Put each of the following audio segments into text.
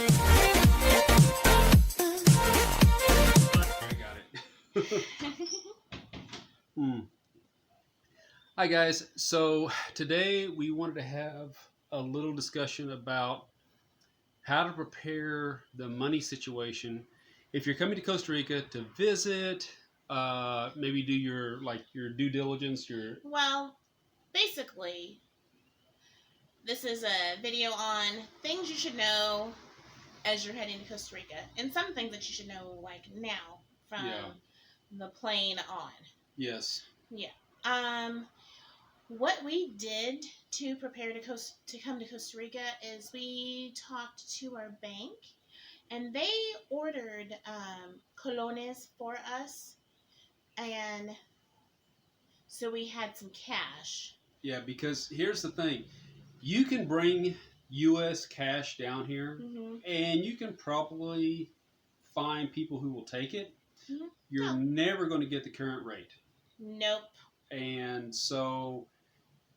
I got it. Hi guys, so today we wanted to have a little discussion about how to prepare the money situation if you're coming to Costa Rica to visit, maybe do your due diligence, Well, basically, this is a video on things you should know as you're heading to Costa Rica, and some things that you should know like now from the plane on. Yes. Yeah. What we did to prepare to come to Costa Rica is we talked to our bank, and they ordered colones for us, and so we had some cash. Yeah, because here's the thing. You can bring U.S. cash down here, and you can probably find people who will take it. You're never going to get the current rate. Nope. And so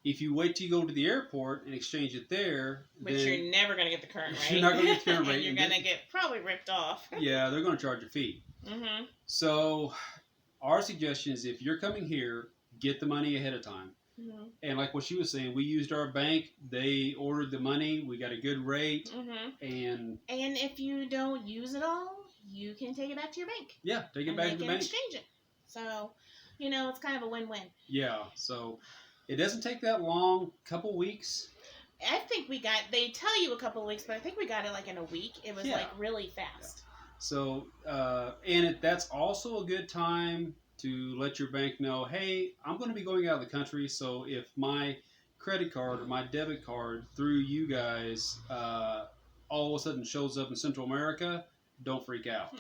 if you wait till you go to the airport and exchange it there, which then you're never going to get the current rate. You're not going to get the current rate. And you're going to get probably ripped off. Yeah, they're going to charge a fee. So our suggestion is if you're coming here, get the money ahead of time. And like what she was saying, we used our bank. They ordered the money. We got a good rate. And if you don't use it all, you can take it back to your bank. Yeah, take it back to the bank. Exchange it. So, it's kind of a win-win. Yeah, so it doesn't take that long, couple weeks. I think they tell you a couple of weeks, but I think we got it like in a week. It was like really fast. Yeah. So, that's also a good time to let your bank know, hey, I'm going to be going out of the country, so if my credit card or my debit card through you guys all of a sudden shows up in Central America, don't freak out.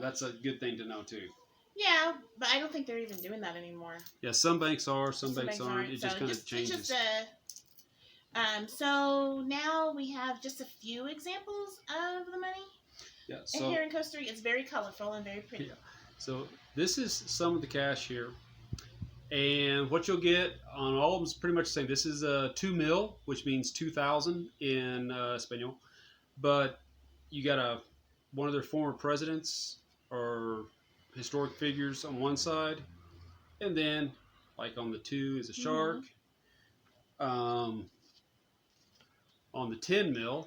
That's a good thing to know too. Yeah, but I don't think they're even doing that anymore. Yeah, some banks are, some banks aren't. It just kind of changes. So now we have just a few examples of the money. Yeah, and here in Costa Rica, it's very colorful and very pretty. Yeah. So this is some of the cash here. And what you'll get on all of them is pretty much the same. This is a 2 mil, which means 2,000 in Espanol. But you got one of their former presidents or historic figures on one side. And then, like on the 2 is a shark. On the 10 mil.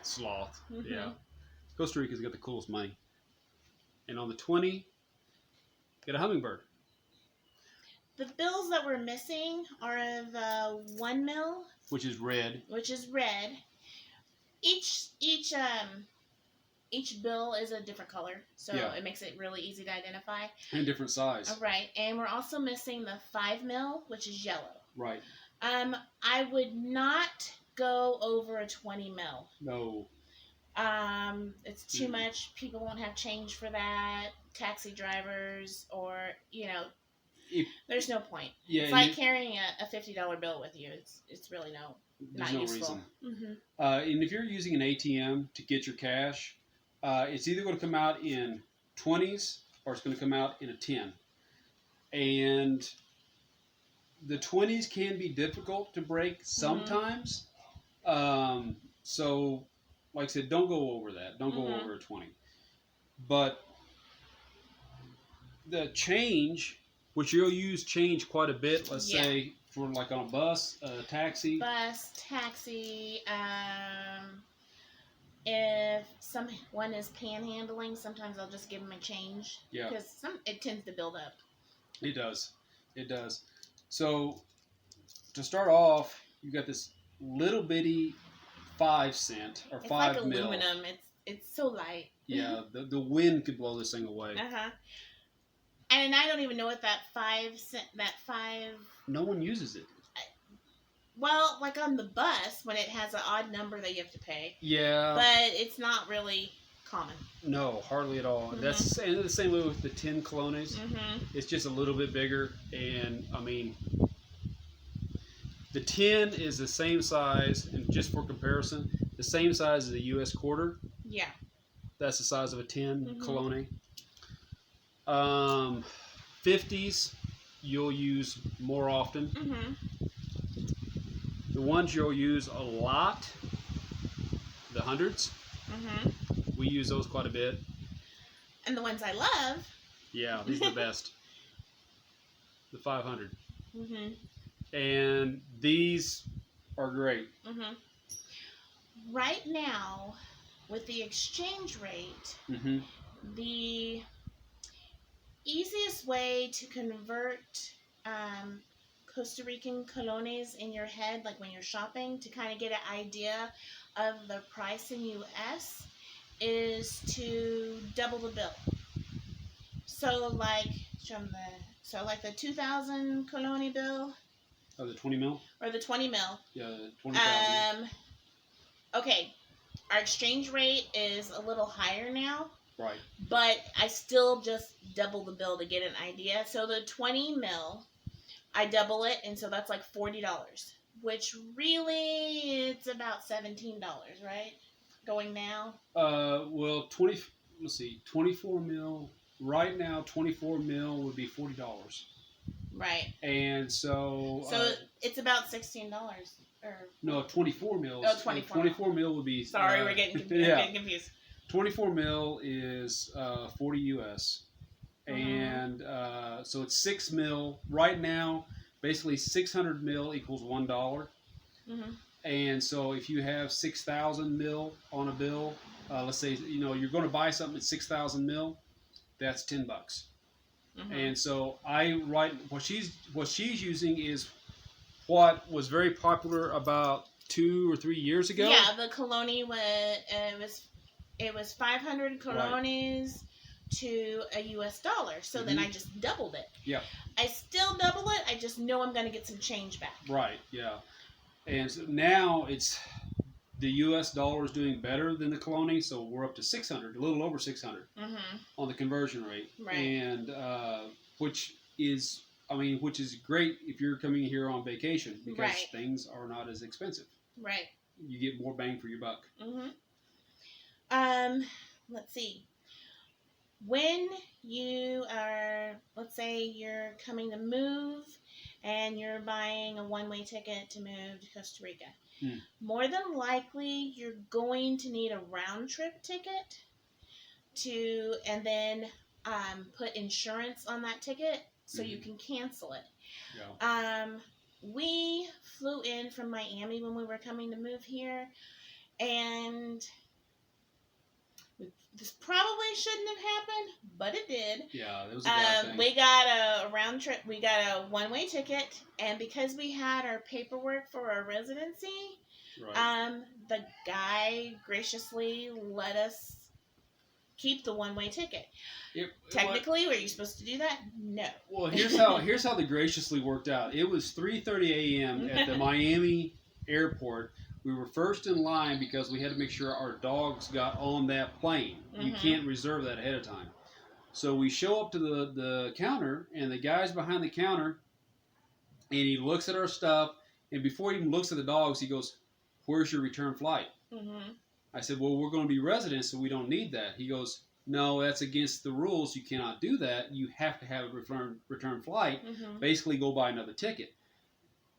Sloth. Yeah. Costa Rica's got the coolest money. And on the 20, get a hummingbird. The bills that we're missing are the 1 mil, which is red. Each bill is a different color, so it makes it really easy to identify. And different size. Right, and we're also missing the 5 mil, which is yellow. Right. I would not go over a 20 mil. No. It's too much. People won't have change for that. Taxi drivers, or there's no point. Yeah, it's like carrying a $50 bill with you. It's really not useful. Reason. And if you're using an ATM to get your cash, it's either going to come out in 20s or it's going to come out in a 10. And the 20s can be difficult to break sometimes. So, like I said, don't go over that. Don't go over a 20. But the change, which you'll use change quite a bit, let's say for like on a bus, taxi. If someone is panhandling, sometimes I'll just give them a change. Yeah. Because it tends to build up. It does. So, to start off, you got this little bitty 5 cent or 5 like mil. Aluminum. It's so light. Yeah, the wind could blow this thing away. And I don't even know what that 5 cent. No one uses it. Well, like on the bus when it has an odd number that you have to pay. Yeah. But it's not really common. No, hardly at all. That's the same way with the 10 colones. It's just a little bit bigger, and I mean, the 10 is the same size, and just for comparison, the same size as a U.S. quarter. Yeah. That's the size of a 10 colony. 50s, you'll use more often. The ones you'll use a lot, the hundreds. We use those quite a bit. And the ones I love. Yeah, these are the best. The 500. Mm-hmm. And these are great. Mm-hmm. Right now, with the exchange rate, the easiest way to convert Costa Rican colones in your head, like when you're shopping, to kind of get an idea of the price in US, is to double the bill. So like the 2,000 cologne bill. Oh, the 20 mil? Or the 20 mil. Yeah, 20,000. Okay, our exchange rate is a little higher now. Right. But I still just double the bill to get an idea. So the 20 mil, I double it, and so that's like $40, which really it's about $17, right? Going now. Well, 24 mil. Right now, 24 mil would be $40. Right. And so. So it's about $16. No, 24 mils. Oh, 24. 24 mil would be. Sorry, we're getting confused. Yeah. I'm getting confused. 24 mil is 40 US. And so it's 6 mil. Right now, basically 600 mil equals $1. And so if you have 6,000 mil on a bill, let's say you're going to buy something at 6,000 mil, that's $10. And so I write what she's using is what was very popular about 2 or 3 years ago. Yeah, the cologne it was 500 colones to a US dollar. So then I just doubled it. Yeah. I still double it. I just know I'm going to get some change back. Right. Yeah. And so now it's the US dollar is doing better than the cologne, so we're up to 600, a little over 600 on the conversion rate. Right. And which is great if you're coming here on vacation because things are not as expensive. Right. You get more bang for your buck. Let's see. When you are, let's say you're coming to move and you're buying a one-way ticket to move to Costa Rica, more than likely you're going to need a round-trip ticket and then put insurance on that ticket so you can cancel it. Yeah. We flew in from Miami when we were coming to move here, and this probably shouldn't have happened, but it did. Yeah, it was a bad thing. We got a round trip. We got a one-way ticket, and because we had our paperwork for our residency, the guy graciously let us keep the one-way ticket. Technically, were you supposed to do that? No. Well, here's how the graciously worked out. It was 3:30 a.m. at the Miami airport. We were first in line because we had to make sure our dogs got on that plane. You can't reserve that ahead of time. So we show up to the counter, and the guy's behind the counter, and he looks at our stuff, and before he even looks at the dogs, he goes, "Where's your return flight?" I said, "Well, we're going to be residents, so we don't need that." He goes, "No, that's against the rules. You cannot do that. You have to have a return flight. Basically, go buy another ticket."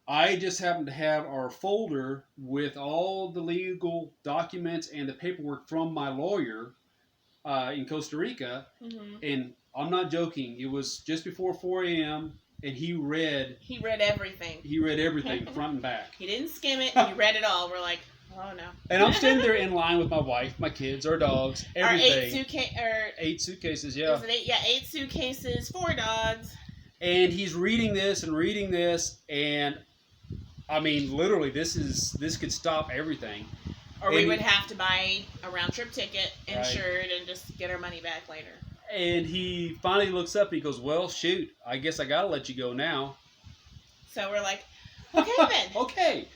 I just happened to have our folder with all the legal documents and the paperwork from my lawyer in Costa Rica, and I'm not joking. It was just before 4 a.m., and he read everything. He read everything front and back. He didn't skim it. He read it all. We're like, oh no. And I'm standing there in line with my wife, my kids, our dogs, everything. Our 8 suitcases, yeah. Is it 8? Yeah, 8 suitcases, 4 dogs. And he's reading this, and I mean, literally, this could stop everything. Or we would have to buy a round-trip ticket, insured, and just get our money back later. And he finally looks up and he goes, "Well, shoot, I guess I gotta let you go now." So we're like, okay then. Okay.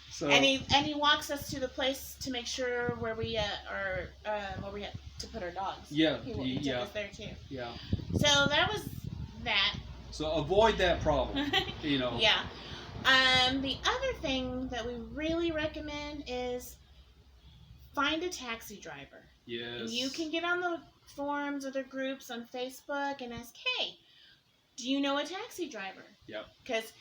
So and he walks us to the place to make sure where we are where we had to put our dogs. Yeah. He took us there too. Yeah. So that was that. So avoid that problem. Yeah. The other thing that we really recommend is find a taxi driver. Yes. You can get on the forums or the groups on Facebook and ask, "Hey, do you know a taxi driver?" Yep. Because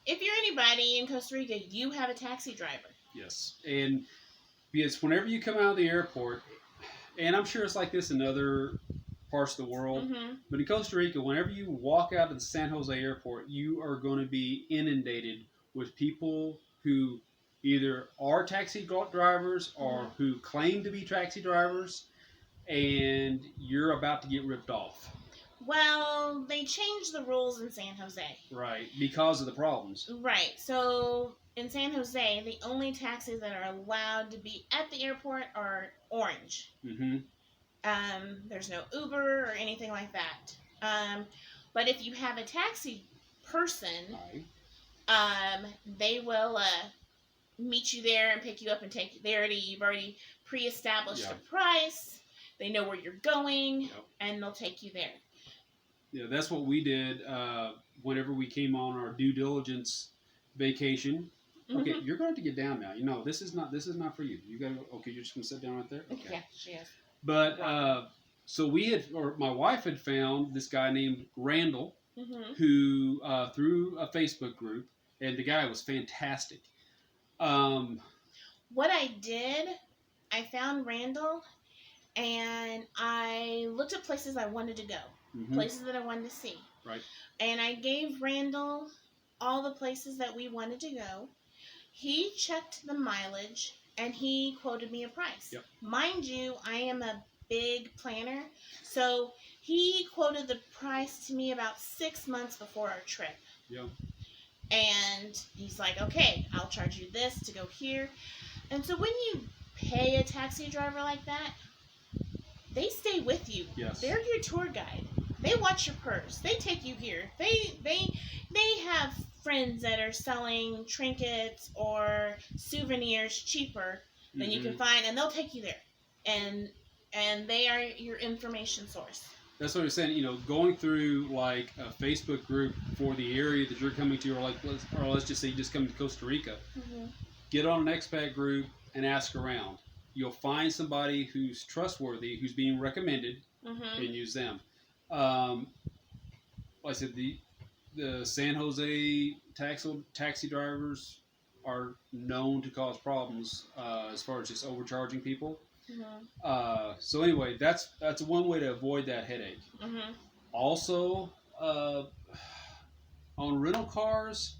if you're anybody in Costa Rica, you have a taxi driver. Yes. And because whenever you come out of the airport, and I'm sure it's like this in other parts of the world, Mm-hmm. but in Costa Rica, whenever you walk out of the San Jose airport, you are going to be inundated with people who either are taxi drivers or Mm-hmm. who claim to be taxi drivers, and you're about to get ripped off. Well, they changed the rules in San Jose. Right, because of the problems. Right. So in San Jose, the only taxis that are allowed to be at the airport are orange. Mm-hmm. There's no Uber or anything like that. But if you have a taxi person, Right. they will meet you there and pick you up and take you there. You've already pre-established Yeah. a price. They know where you're going, Yep. and they'll take you there. Yeah, that's what we did whenever we came on our due diligence vacation. Okay, Mhm. you're going to get down now. You know, this is not for you. You got to. Okay, you're just going to sit down right there. Okay. Yeah, she is. But so we had, or my wife had found this guy named Randall, Mm-hmm. who through a Facebook group, and the guy was fantastic. What I did, I found Randall, and I looked at places I wanted to go, mhm, places that I wanted to see. Right. And I gave Randall all the places that we wanted to go. He checked the mileage, and he quoted me a price. Yep. Mind you, I am a big planner, so he quoted the price to me about 6 months before our trip. Yeah. And he's like, okay, I'll charge you this to go here. And so when you pay a taxi driver like that, they stay with you. Yes. They're your tour guide. They watch your purse. They take you here. They have friends that are selling trinkets or souvenirs cheaper than you can find, and they'll take you there. And they are your information source. That's what I'm saying. You know, going through like a Facebook group for the area that you're coming to, or let's just say you just come to Costa Rica. Mm-hmm. Get on an expat group and ask around. You'll find somebody who's trustworthy, who's being recommended, Mm-hmm. and use them. Like I said, the San Jose taxi drivers are known to cause problems as far as just overcharging people. Mm-hmm. So anyway, that's one way to avoid that headache. Mm-hmm. Also, on rental cars.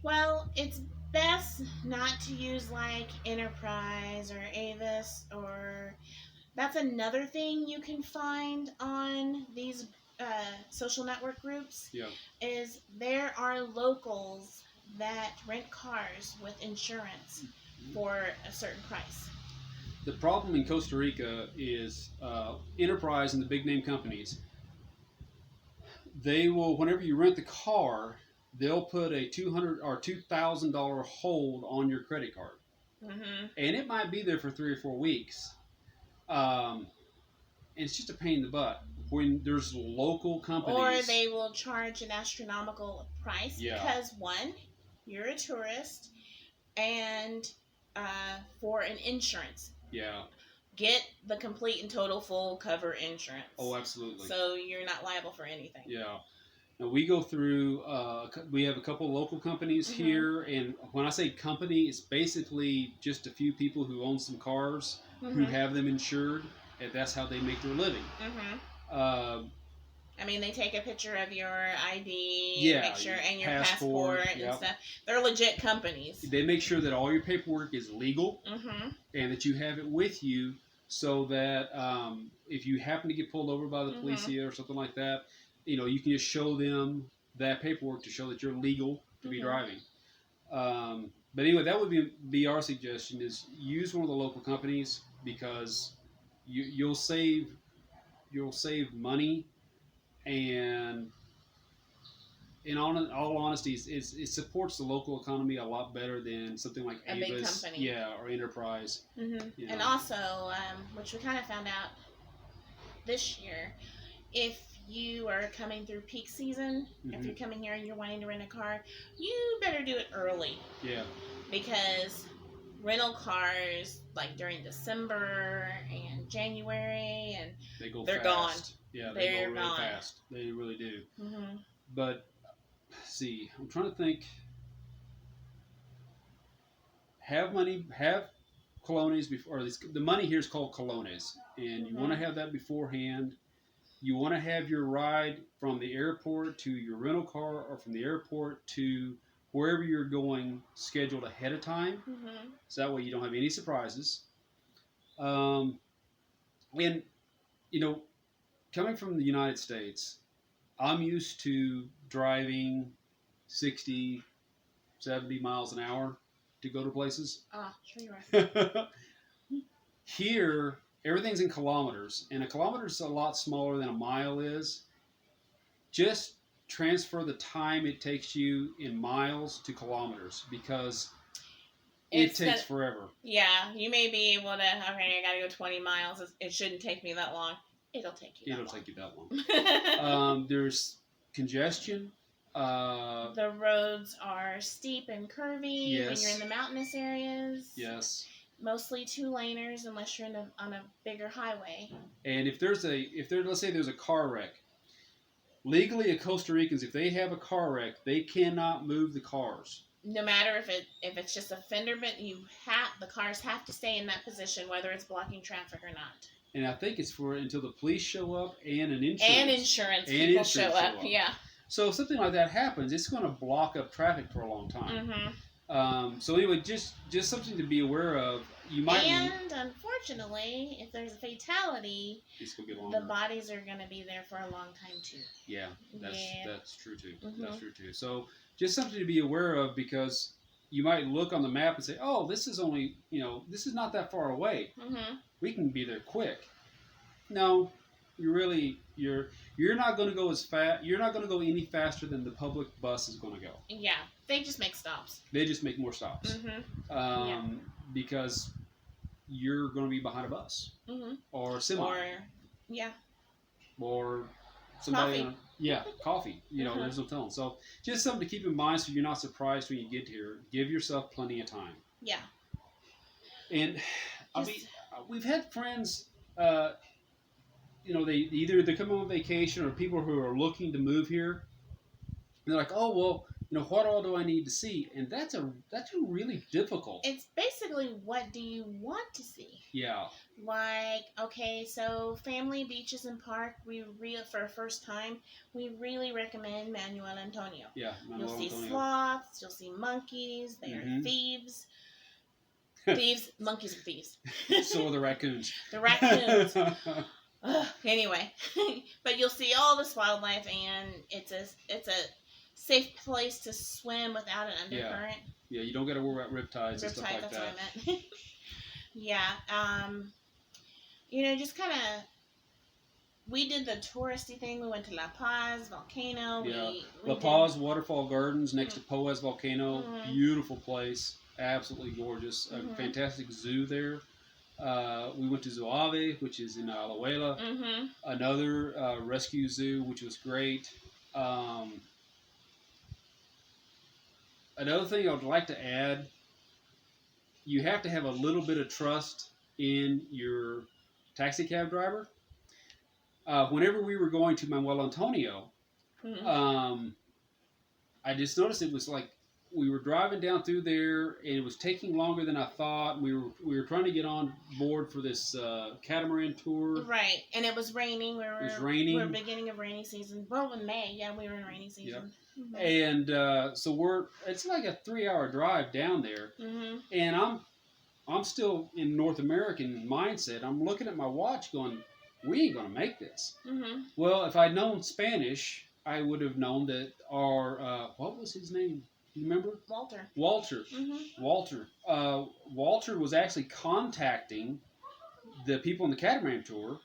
Well, it's best not to use like Enterprise or Avis, or that's another thing you can find on these social network groups. Yeah. Is there are locals that rent cars with insurance for a certain price. The problem in Costa Rica is Enterprise and the big name companies. They will, whenever you rent the car, they'll put a $200 or $2,000 hold on your credit card, Mm-hmm. and it might be there for 3 or 4 weeks. And it's just a pain in the butt when there's local companies. Or they will charge an astronomical price because one, you're a tourist, and for an insurance. Yeah. Get the complete and total full cover insurance. Oh, absolutely. So you're not liable for anything. Yeah. Now we go through. We have a couple of local companies here, and when I say company, it's basically just a few people who own some cars who have them insured, and that's how they make their living. I mean, they take a picture of your ID, make sure, and your passport and stuff. They're legit companies. They make sure that all your paperwork is legal, Mm-hmm. and that you have it with you, so that if you happen to get pulled over by the police here or something like that, you know, you can just show them that paperwork to show that you're legal to be driving. But anyway, that would be our suggestion: is use one of the local companies, because you'll save money. And in all honesty, it supports the local economy a lot better than something like a big company, or Enterprise. Mm-hmm. You know. And also, which we kind of found out this year, if you are coming through peak season, if you're coming here and you're wanting to rent a car, you better do it early. Yeah. Because rental cars, like during December and January, and they're fast. gone. Yeah, they go really gone. fast. They really do. Mm-hmm. But see, I'm trying to think. have money, have colones before. Or the money here is called colones, and you want to have that beforehand. You want to have your ride from the airport to your rental car, or from the airport to wherever you're going scheduled ahead of time, so that way you don't have any surprises. Um, and you know, coming from the United States, I'm used to driving 60, 70 miles an hour to go to places. Ah, sure you are. Here, everything's in kilometers, and a kilometer is a lot smaller than a mile is. Just transfer the time it takes you in miles to kilometers, because it takes forever. Yeah, you may be able to, okay, I gotta go 20 miles. It shouldn't take me that long. It'll take you that long. There's congestion. The roads are steep and curvy yes. when you're in the mountainous areas. Yes. Mostly 2-laners unless you're on a bigger highway. And if let's say there's a car wreck, legally, a Costa Ricans, if they have a car wreck, they cannot move the cars. No matter if it's just a fender bend, the cars have to stay in that position, whether it's blocking traffic or not. And I think it's for until the police show up and insurance people show up. Yeah. So if something like that happens, it's going to block up traffic for a long time. So anyway, just something to be aware of. You might. And unfortunately, if there's a fatality, the bodies are going to be there for a long time too. Yeah, that's true too. That's true too. So just something to be aware of, because you might look on the map and say, "Oh, this is only this is not that far away. We can be there quick." No, you're not going to go as fast. You're not going to go any faster than the public bus is going to go. Yeah, they just make stops. They just make more stops. Because you're going to be behind a bus or semi, or somebody. Coffee. There's no telling. So just something to keep in mind, so you're not surprised when you get here. Give yourself plenty of time. Yeah. And we've had friends. They come on vacation, or people who are looking to move here. They're like, oh well, what all do I need to see? And that's really difficult. It's basically, what do you want to see? Yeah. Like, okay, so family beaches and park. For a first time, we really recommend Manuel Antonio. Yeah, you'll see sloths. You'll see monkeys. They are thieves. Monkeys are thieves. So are the raccoons. The raccoons. Anyway, but you'll see all this wildlife, and it's a safe place to swim without an undercurrent. Yeah, you don't got to worry about riptides and stuff like that's that. What I meant. Yeah, just kind of. We did the touristy thing. We went to La Paz volcano. Yeah, La Paz Waterfall Gardens next to Poas volcano. Beautiful place, absolutely gorgeous. A fantastic zoo there. We went to Zoave, which is in Alajuela. Another rescue zoo, which was great. Another thing I would like to add, you have to have a little bit of trust in your taxi cab driver. Whenever we were going to Manuel Antonio, I just noticed it was like we were driving down through there, and it was taking longer than I thought. We were trying to get on board for this catamaran tour. Right, and it was raining. It was raining. We were beginning of rainy season. Well, in May, we were in rainy season. Yep. And so it's like a 3-hour drive down there, and I'm still in North American mindset. I'm looking at my watch going, we ain't going to make this. Well, if I'd known Spanish, I would have known that our, what was his name? You remember? Walter. Walter. Walter was actually contacting the people on the catamaran tour,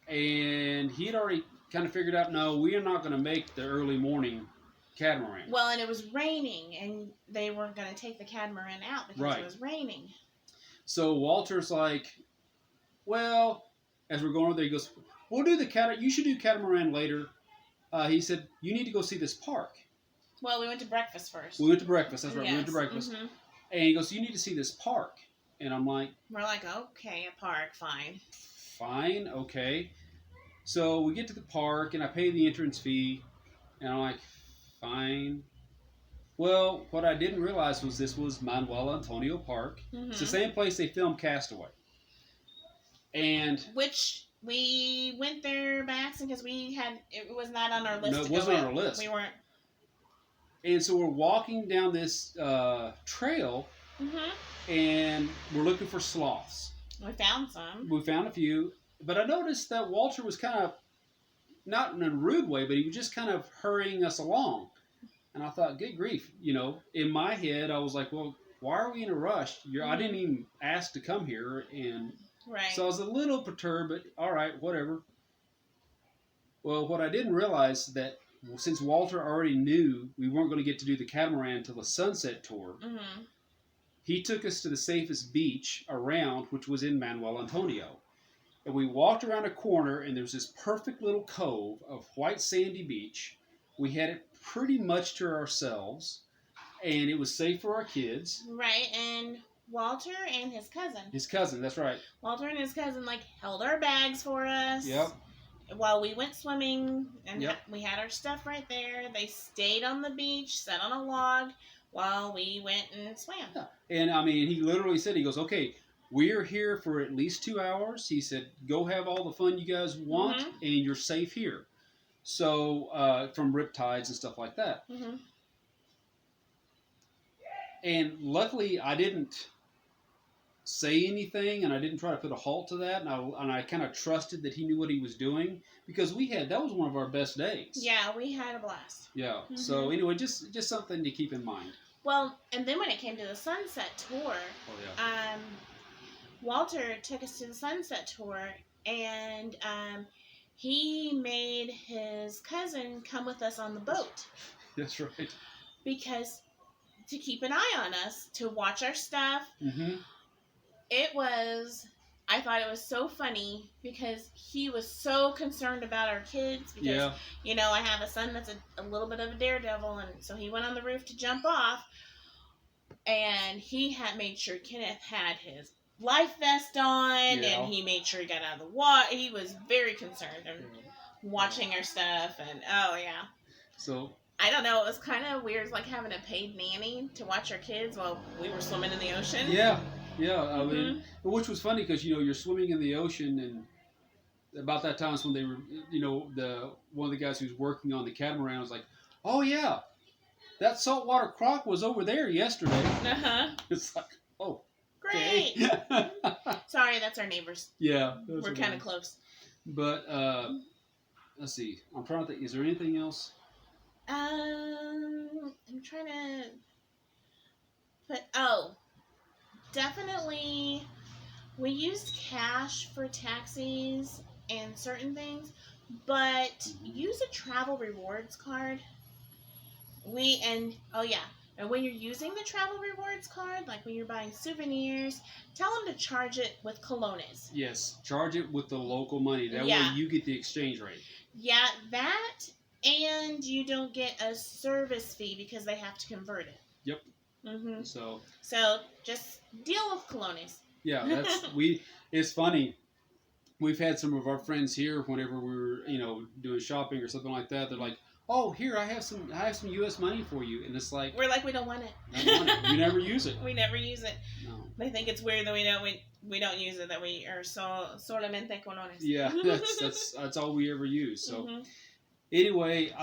and he had already kind of figured out, no, we are not going to make the early morning catamaran. Well, and it was raining, and they weren't going to take the catamaran out because it was raining. So Walter's like, well, as we're going over there, he goes, we'll do you should do catamaran later. He said, you need to go see this park. Well, we went to breakfast first. We went to breakfast. That's right. Yes. We went to breakfast. And he goes, you need to see this park. And I'm like... We're like, okay, a park, fine. Fine, okay. So we get to the park, and I pay the entrance fee. And I'm like, fine. Well, what I didn't realize was this was Manuel Antonio Park. It's the same place they filmed Castaway. And which we went there by accident because it was not on our list. No, it to wasn't go on our in. list. We weren't. And so we're walking down this trail, and we're looking for sloths. We found some. We found a few, but I noticed that Walter was kind of, not in a rude way, but he was just kind of hurrying us along. And I thought, good grief, in my head, I was like, well, why are we in a rush? I didn't even ask to come here. And right. So I was a little perturbed, but all right, whatever. Well, what I didn't realize that since Walter already knew we weren't going to get to do the catamaran until the sunset tour, he took us to the safest beach around, which was in Manuel Antonio. And we walked around a corner, and there was this perfect little cove of white sandy beach. We had it pretty much to ourselves, and it was safe for our kids. Right, and Walter and his cousin. His cousin, that's right. Walter and his cousin, held our bags for us. Yep. While we went swimming, and we had our stuff right there. They stayed on the beach, sat on a log, while we went and swam. Yeah. And, I mean, he literally said, he goes, okay, we're here for at least 2 hours. He said, go have all the fun you guys want, and you're safe here. So, from riptides and stuff like that. And luckily, I didn't say anything, and I didn't try to put a halt to that, and I kind of trusted that he knew what he was doing, because that was one of our best days. Yeah, we had a blast. Yeah. So anyway, just something to keep in mind. Well, and then when it came to the sunset tour, Walter took us to the sunset tour, and he made his cousin come with us on the boat. That's right. Because to keep an eye on us, to watch our stuff. I thought it was so funny because he was so concerned about our kids. Because, I have a son that's a little bit of a daredevil, and so he went on the roof to jump off, and he had made sure Kenneth had his life vest on, and he made sure he got out of the water. He was very concerned and watching our stuff, and So I don't know, it was kind of weird, like having a paid nanny to watch our kids while we were swimming in the ocean. Yeah, I mean, which was funny because you're swimming in the ocean, and about that time is when they were, one of the guys who's working on the catamaran was like, oh yeah, that saltwater croc was over there yesterday. It's like, oh, great. Okay. Sorry, that's our neighbors. Yeah, we're kind of close. But let's see, I'm trying to think. Is there anything else? I'm trying to put. Definitely, we used cash for taxis and certain things, but use a travel rewards card. And when you're using the travel rewards card, like when you're buying souvenirs, tell them to charge it with colones. Yes, charge it with the local money. That way you get the exchange rate. Yeah, that, and you don't get a service fee because they have to convert it. Yep. So just deal with colones. Yeah, it's funny. We've had some of our friends here whenever we were, doing shopping or something like that. They're like, "Oh, here I have some U.S. money for you," and it's like we're like, we don't want it. We never use it. We never use it. No. They think it's weird that we don't use it. That we are solamente colones. Yeah, that's all we ever use. So. Anyway,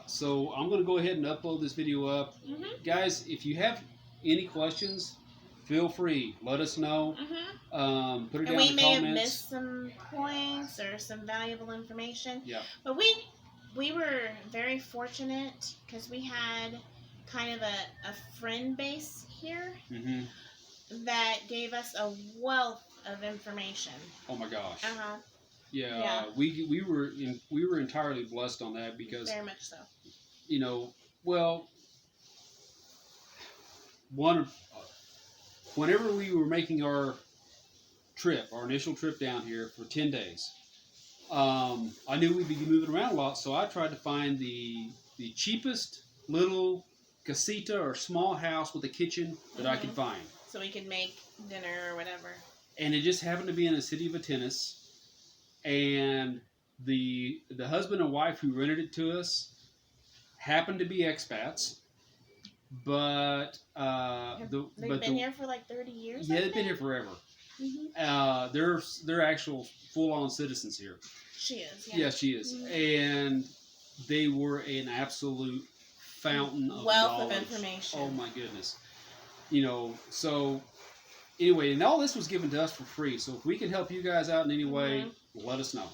so I'm going to go ahead and upload this video up. Guys, if you have any questions, feel free. Let us know. Put it down in the comments. We may have missed some points or some valuable information. Yeah. But we were very fortunate because we had kind of a friend base here that gave us a wealth of information. Oh my gosh. Yeah. We were entirely blessed on that because very much so. Whenever we were making our initial trip down here for 10 days, I knew we'd be moving around a lot, so I tried to find the cheapest little casita or small house with a kitchen that I could find. So we could make dinner or whatever. And it just happened to be in the city of Atenas. And the husband and wife who rented it to us happened to be expats. but They've been here for like 30 years. Yeah, they've been here forever. They're actual full-on citizens here. She is. Yeah, she is, and they were an absolute fountain of wealth knowledge. of information. Oh my goodness, so. Anyway, and all this was given to us for free. So if we can help you guys out in any way, let us know.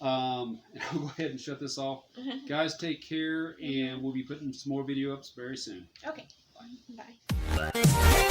I'll go ahead and shut this off. Guys, take care, and we'll be putting some more video ups very soon. Okay. Bye.